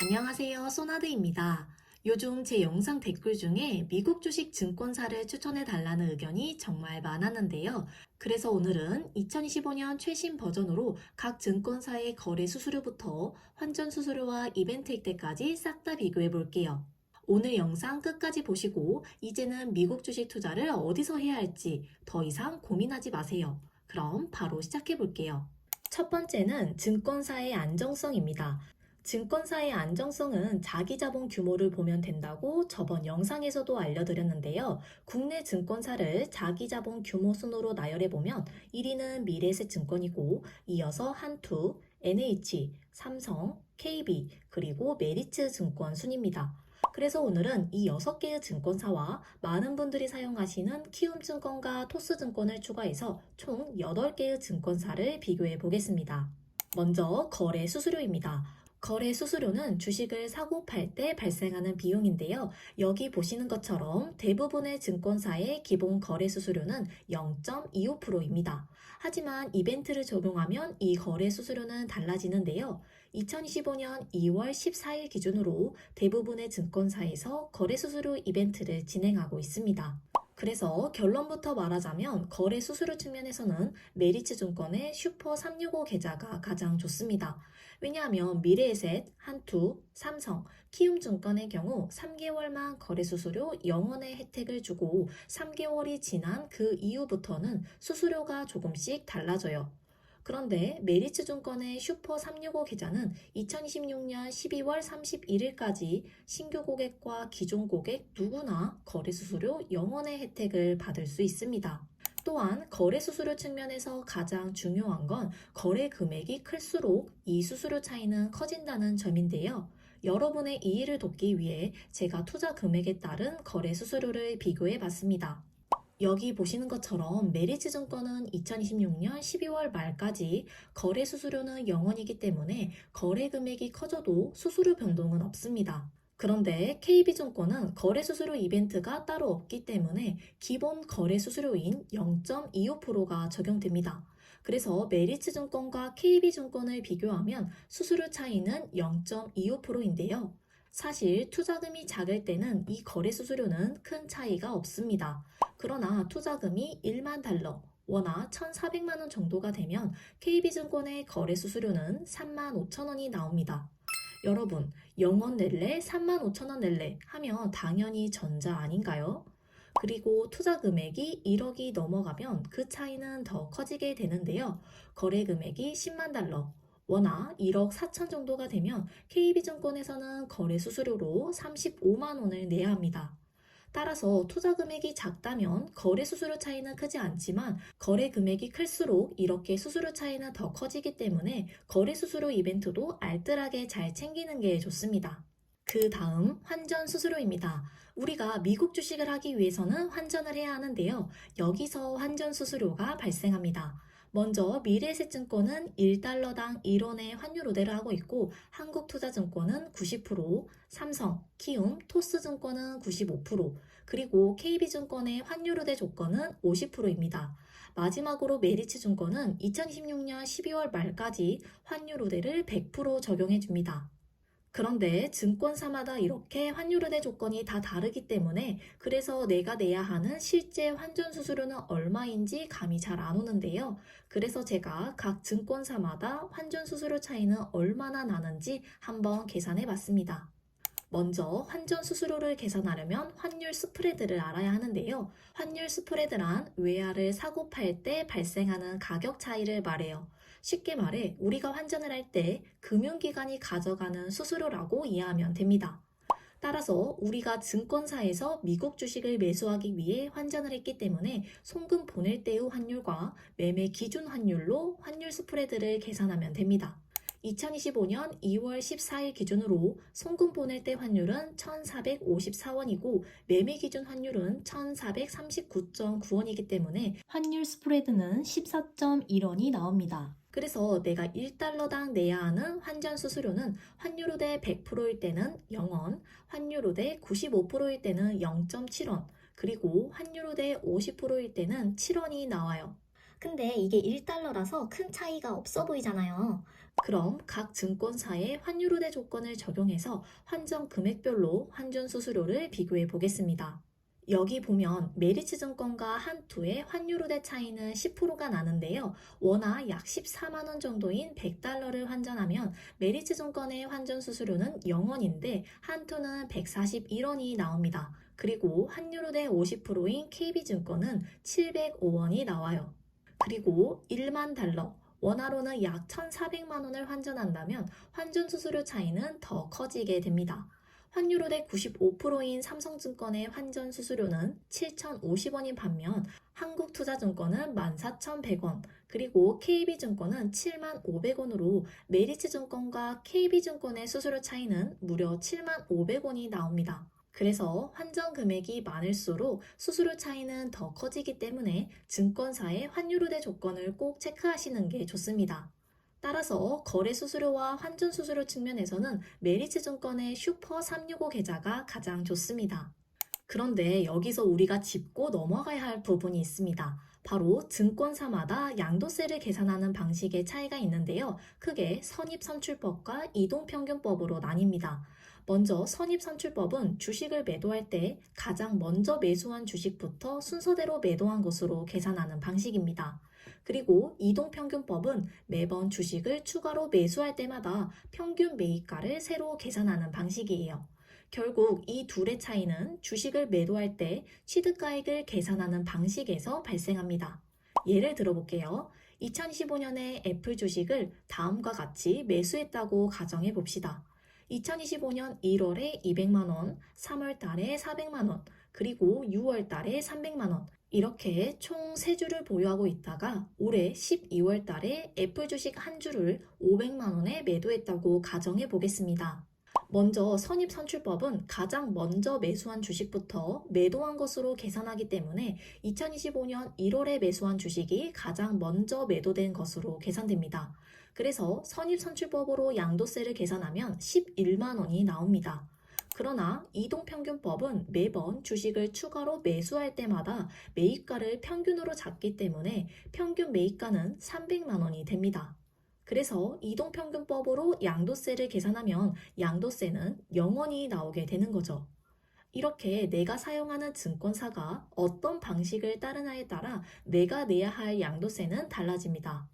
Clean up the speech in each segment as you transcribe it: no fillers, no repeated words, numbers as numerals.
안녕하세요. 소나드입니다. 요즘 제 영상 댓글 중에 미국 주식 증권사를 추천해 달라는 의견이 정말 많았는데요. 그래서 오늘은 2025년 최신 버전으로 각 증권사의 거래 수수료부터 환전 수수료와 이벤트 혜택까지 싹 다 비교해 볼게요. 오늘 영상 끝까지 보시고 이제는 미국 주식 투자를 어디서 해야 할지 더 이상 고민하지 마세요. 그럼 바로 시작해 볼게요. 첫 번째는 증권사의 안정성입니다. 증권사의 안정성은 자기 자본 규모를 보면 된다고 저번 영상에서도 알려드렸는데요. 국내 증권사를 자기 자본 규모 순으로 나열해보면 1위는 미래에셋증권이고 이어서 한투, NH, 삼성, KB, 그리고 메리츠증권 순입니다. 그래서 오늘은 이 6개의 증권사와 많은 분들이 사용하시는 키움증권과 토스증권을 추가해서 총 8개의 증권사를 비교해 보겠습니다. 먼저 거래 수수료입니다. 거래 수수료는 주식을 사고 팔 때 발생하는 비용인데요. 여기 보시는 것처럼 대부분의 증권사의 기본 거래 수수료는 0.25%입니다. 하지만 이벤트를 적용하면 이 거래 수수료는 달라지는데요. 2025년 2월 14일 기준으로 대부분의 증권사에서 거래 수수료 이벤트를 진행하고 있습니다. 그래서 결론부터 말하자면 거래 수수료 측면에서는 메리츠증권의 슈퍼 365 계좌가 가장 좋습니다. 왜냐하면 미래에셋, 한투, 삼성, 키움증권의 경우 3개월만 거래 수수료 0원의 혜택을 주고 3개월이 지난 그 이후부터는 수수료가 조금씩 달라져요. 그런데 메리츠증권의 슈퍼 365 계좌는 2026년 12월 31일까지 신규 고객과 기존 고객 누구나 거래 수수료 0원의 혜택을 받을 수 있습니다. 또한 거래 수수료 측면에서 가장 중요한 건 거래 금액이 클수록 이 수수료 차이는 커진다는 점인데요. 여러분의 이해를 돕기 위해 제가 투자 금액에 따른 거래 수수료를 비교해 봤습니다. 여기 보시는 것처럼 메리츠증권은 2026년 12월 말까지 거래 수수료는 0원이기 때문에 거래 금액이 커져도 수수료 변동은 없습니다. 그런데 KB증권은 거래 수수료 이벤트가 따로 없기 때문에 기본 거래 수수료인 0.25%가 적용됩니다. 그래서 메리츠증권과 KB증권을 비교하면 수수료 차이는 0.25%인데요. 사실 투자금이 작을 때는 이 거래 수수료는 큰 차이가 없습니다. 그러나 투자금이 1만 달러, 원화 1,400만 원 정도가 되면 KB증권의 거래 수수료는 3만 5천 원이 나옵니다. 여러분, 0원 낼래, 3만 5천 원 낼래 하면 당연히 전자 아닌가요? 그리고 투자 금액이 1억이 넘어가면 그 차이는 더 커지게 되는데요. 거래 금액이 10만 달러, 원화 1억 4천 정도가 되면 KB증권에서는 거래 수수료로 35만 원을 내야 합니다. 따라서 투자 금액이 작다면 거래 수수료 차이는 크지 않지만 거래 금액이 클수록 이렇게 수수료 차이는 더 커지기 때문에 거래 수수료 이벤트도 알뜰하게 잘 챙기는 게 좋습니다. 그 다음 환전 수수료입니다. 우리가 미국 주식을 하기 위해서는 환전을 해야 하는데요. 여기서 환전 수수료가 발생합니다. 먼저 미래에셋증권은 1달러당 1원의 환율 우대를 하고 있고 한국투자증권은 90%, 삼성, 키움, 토스증권은 95%, 그리고 KB증권의 환율 우대 조건은 50%입니다. 마지막으로 메리츠증권은 2026년 12월 말까지 환율 우대를 100% 적용해 줍니다. 그런데 증권사마다 이렇게 환율 우대 조건이 다 다르기 때문에 그래서 내가 내야 하는 실제 환전 수수료는 얼마인지 감이 잘 안 오는데요. 그래서 제가 각 증권사마다 환전 수수료 차이는 얼마나 나는지 한번 계산해 봤습니다. 먼저 환전 수수료를 계산하려면 환율 스프레드를 알아야 하는데요. 환율 스프레드란 외화를 사고 팔 때 발생하는 가격 차이를 말해요. 쉽게 말해 우리가 환전을 할 때 금융기관이 가져가는 수수료라고 이해하면 됩니다. 따라서 우리가 증권사에서 미국 주식을 매수하기 위해 환전을 했기 때문에 송금 보낼 때의 환율과 매매 기준 환율로 환율 스프레드를 계산하면 됩니다. 2025년 2월 14일 기준으로 송금 보낼 때 환율은 1,454원이고 매매 기준 환율은 1,439.9원이기 때문에 환율 스프레드는 14.1원이 나옵니다. 그래서 내가 1달러당 내야 하는 환전 수수료는 환율 우대 100%일 때는 0원, 환율 우대 95%일 때는 0.7원, 그리고 환율 우대 50%일 때는 7원이 나와요. 근데 이게 1달러라서 큰 차이가 없어 보이잖아요. 그럼 각 증권사의 환율 우대 조건을 적용해서 환전 금액별로 환전 수수료를 비교해 보겠습니다. 여기 보면 메리츠 증권과 한투의 환율 우대 차이는 10%가 나는데요. 원화 약 14만 원 정도인 100달러를 환전하면 메리츠 증권의 환전 수수료는 0원인데 한투는 141원이 나옵니다. 그리고 환율 우대 50%인 KB증권은 705원이 나와요. 그리고 1만 달러, 원화로는 약 1,400만 원을 환전한다면 환전 수수료 차이는 더 커지게 됩니다. 환율 우대 95%인 삼성증권의 환전 수수료는 7,050원인 반면 한국투자증권은 14,100원, 그리고 KB증권은 7,500원으로 메리츠증권과 KB증권의 수수료 차이는 무려 7,500원이 나옵니다. 그래서 환전 금액이 많을수록 수수료 차이는 더 커지기 때문에 증권사의 환율 우대 조건을 꼭 체크하시는 게 좋습니다. 따라서 거래 수수료와 환전 수수료 측면에서는 메리츠증권의 슈퍼 365 계좌가 가장 좋습니다. 그런데 여기서 우리가 짚고 넘어가야 할 부분이 있습니다. 바로 증권사마다 양도세를 계산하는 방식의 차이가 있는데요. 크게 선입선출법과 이동평균법으로 나뉩니다. 먼저 선입선출법은 주식을 매도할 때 가장 먼저 매수한 주식부터 순서대로 매도한 것으로 계산하는 방식입니다. 그리고 이동평균법은 매번 주식을 추가로 매수할 때마다 평균 매입가를 새로 계산하는 방식이에요. 결국 이 둘의 차이는 주식을 매도할 때 취득가액을 계산하는 방식에서 발생합니다. 예를 들어볼게요. 2025년에 애플 주식을 다음과 같이 매수했다고 가정해 봅시다. 2025년 1월에 200만원, 3월 달에 400만원, 그리고 6월 달에 300만원. 이렇게 총 3주를 보유하고 있다가 올해 12월 달에 애플 주식 한 주를 500만원에 매도했다고 가정해 보겠습니다. 먼저 선입선출법은 가장 먼저 매수한 주식부터 매도한 것으로 계산하기 때문에 2025년 1월에 매수한 주식이 가장 먼저 매도된 것으로 계산됩니다. 그래서 선입선출법으로 양도세를 계산하면 11만 원이 나옵니다. 그러나 이동평균법은 매번 주식을 추가로 매수할 때마다 매입가를 평균으로 잡기 때문에 평균 매입가는 300만 원이 됩니다. 그래서 이동평균법으로 양도세를 계산하면 양도세는 0원이 나오게 되는 거죠. 이렇게 내가 사용하는 증권사가 어떤 방식을 따르냐에 따라 내가 내야 할 양도세는 달라집니다.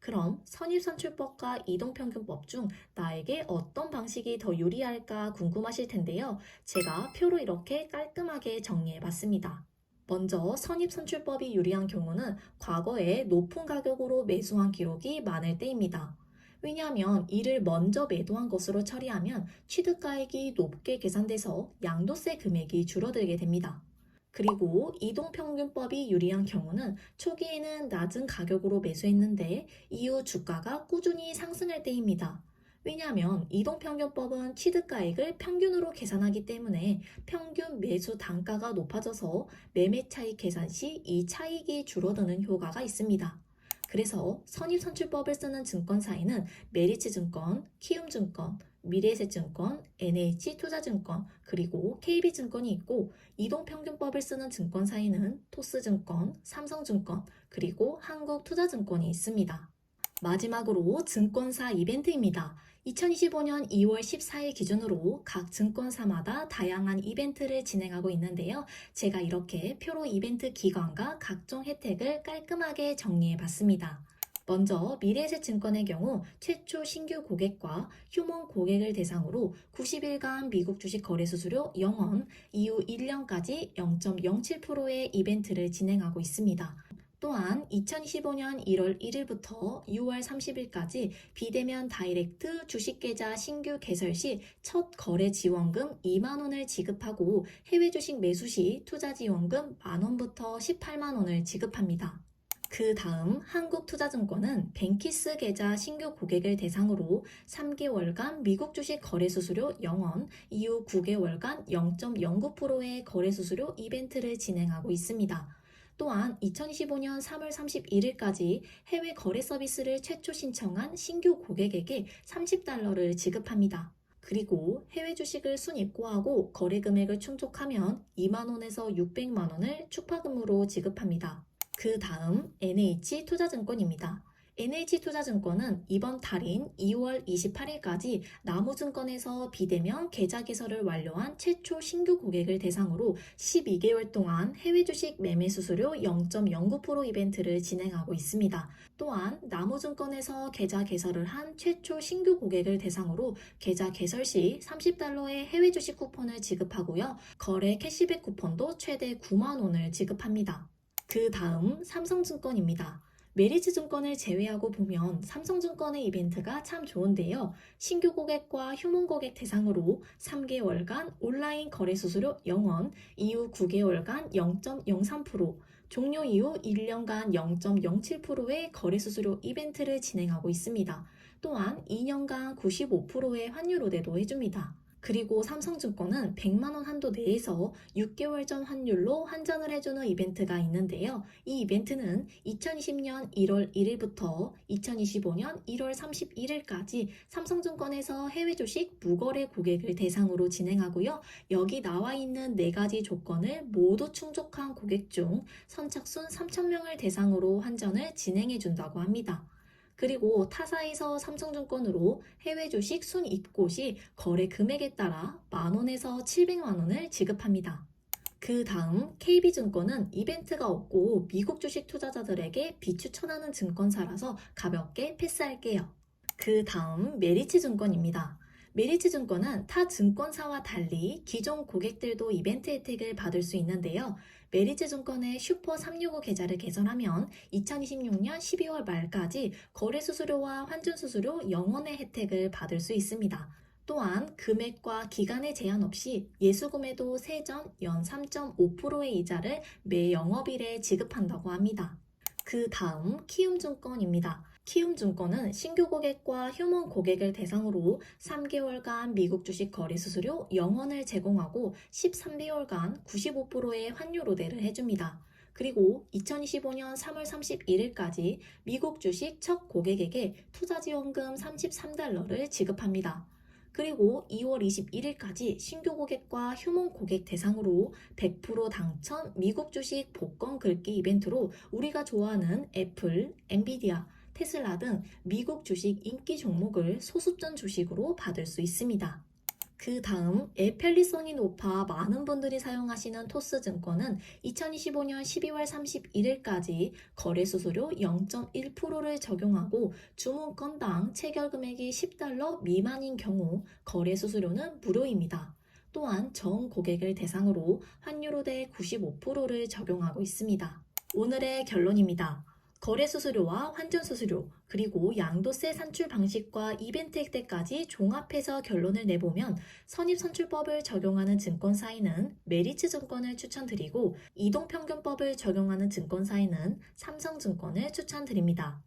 그럼 선입선출법과 이동평균법 중 나에게 어떤 방식이 더 유리할까 궁금하실 텐데요. 제가 표로 이렇게 깔끔하게 정리해 봤습니다. 먼저 선입선출법이 유리한 경우는 과거에 높은 가격으로 매수한 기록이 많을 때입니다. 왜냐하면 이를 먼저 매도한 것으로 처리하면 취득가액이 높게 계산돼서 양도세 금액이 줄어들게 됩니다. 그리고 이동평균법이 유리한 경우는 초기에는 낮은 가격으로 매수했는데 이후 주가가 꾸준히 상승할 때입니다. 왜냐하면 이동평균법은 취득가액을 평균으로 계산하기 때문에 평균 매수 단가가 높아져서 매매 차익 계산 시 이 차익이 줄어드는 효과가 있습니다. 그래서 선입선출법을 쓰는 증권사에는 메리츠증권, 키움증권, 미래에셋증권, NH투자증권, 그리고 KB증권이 있고 이동평균법을 쓰는 증권사에는 토스증권, 삼성증권, 그리고 한국투자증권이 있습니다. 마지막으로 증권사 이벤트입니다. 2025년 2월 14일 기준으로 각 증권사마다 다양한 이벤트를 진행하고 있는데요. 제가 이렇게 표로 이벤트 기간과 각종 혜택을 깔끔하게 정리해 봤습니다. 먼저 미래에셋증권의 경우 최초 신규 고객과 휴먼 고객을 대상으로 90일간 미국 주식 거래 수수료 0원, 이후 1년까지 0.07%의 이벤트를 진행하고 있습니다. 또한 2025년 1월 1일부터 6월 30일까지 비대면 다이렉트 주식계좌 신규 개설 시 첫 거래 지원금 2만 원을 지급하고 해외 주식 매수 시 투자 지원금 만원부터 18만 원을 지급합니다. 그 다음 한국투자증권은 뱅키스 계좌 신규 고객을 대상으로 3개월간 미국 주식 거래 수수료 0원, 이후 9개월간 0.09%의 거래 수수료 이벤트를 진행하고 있습니다. 또한 2025년 3월 31일까지 해외 거래 서비스를 최초 신청한 신규 고객에게 30달러를 지급합니다. 그리고 해외 주식을 순입고하고 거래 금액을 충족하면 2만원에서 600만원을 축파금으로 지급합니다. 그 다음 NH투자증권입니다. NH투자증권은 이번 달인 2월 28일까지 남우증권에서 비대면 계좌 개설을 완료한 최초 신규 고객을 대상으로 12개월 동안 해외 주식 매매 수수료 0.09% 이벤트를 진행하고 있습니다. 또한 남우증권에서 계좌 개설을 한 최초 신규 고객을 대상으로 계좌 개설 시 $30의 해외 주식 쿠폰을 지급하고요. 거래 캐시백 쿠폰도 최대 9만 원을 지급합니다. 그 다음 삼성증권입니다. 메리츠증권을 제외하고 보면 삼성증권의 이벤트가 참 좋은데요. 신규 고객과 휴문 고객 대상으로 3개월간 온라인 거래 수수료 0원, 이후 9개월간 0.03%, 종료 이후 1년간 0.07%의 거래 수수료 이벤트를 진행하고 있습니다. 또한 2년간 95%의 환율 우대도 해줍니다. 그리고 삼성증권은 100만원 한도 내에서 6개월 전 환율로 환전을 해주는 이벤트가 있는데요. 이 이벤트는 2020년 1월 1일부터 2025년 1월 31일까지 삼성증권에서 해외 주식 무거래 고객을 대상으로 진행하고요. 여기 나와 있는 4가지 조건을 모두 충족한 고객 중 선착순 3,000명을 대상으로 환전을 진행해 준다고 합니다. 그리고 타사에서 삼성증권으로 해외 주식 순입고 시 거래 금액에 따라 만원에서 700만원을 지급합니다. 그 다음 KB증권은 이벤트가 없고 미국 주식 투자자들에게 비추천하는 증권사라서 가볍게 패스할게요. 그 다음 메리츠증권입니다. 메리츠증권은 타 증권사와 달리 기존 고객들도 이벤트 혜택을 받을 수 있는데요. 메리츠증권의 슈퍼 365 계좌를 개설하면 2026년 12월 말까지 거래 수수료와 환전 수수료 0원의 혜택을 받을 수 있습니다. 또한 금액과 기간에 제한 없이 예수금에도 세전 연 3.5%의 이자를 매 영업일에 지급한다고 합니다. 그 다음 키움증권입니다. 키움증권은 신규 고객과 휴문 고객을 대상으로 3개월간 미국 주식 거래 수수료 0원을 제공하고 13개월간 95%의 환율 우대를 해줍니다. 그리고 2025년 3월 31일까지 미국 주식 첫 고객에게 투자지원금 $33를 지급합니다. 그리고 2월 21일까지 신규 고객과 휴문 고객 대상으로 100% 당첨 미국 주식 복권 긁기 이벤트로 우리가 좋아하는 애플, 엔비디아, 테슬라 등 미국 주식 인기 종목을 소수점 주식으로 받을 수 있습니다. 그 다음 앱 편리성이 높아 많은 분들이 사용하시는 토스증권은 2025년 12월 31일까지 거래 수수료 0.1%를 적용하고 주문 건당 체결 금액이 $10 미만인 경우 거래 수수료는 무료입니다. 또한 전 고객을 대상으로 환율 우대 95%를 적용하고 있습니다. 오늘의 결론입니다. 거래 수수료와 환전 수수료, 그리고 양도세 산출 방식과 이벤트 혜택까지 종합해서 결론을 내보면 선입선출법을 적용하는 증권사에는 메리츠증권을 추천드리고 이동평균법을 적용하는 증권사에는 삼성증권을 추천드립니다.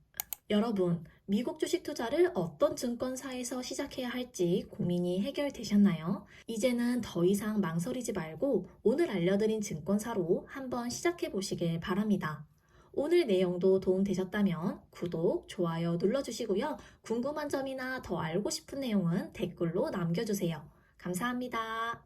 여러분, 미국 주식 투자를 어떤 증권사에서 시작해야 할지 고민이 해결되셨나요? 이제는 더 이상 망설이지 말고 오늘 알려드린 증권사로 한번 시작해 보시길 바랍니다. 오늘 내용도 도움되셨다면 구독, 좋아요 눌러주시고요. 궁금한 점이나 더 알고 싶은 내용은 댓글로 남겨주세요. 감사합니다.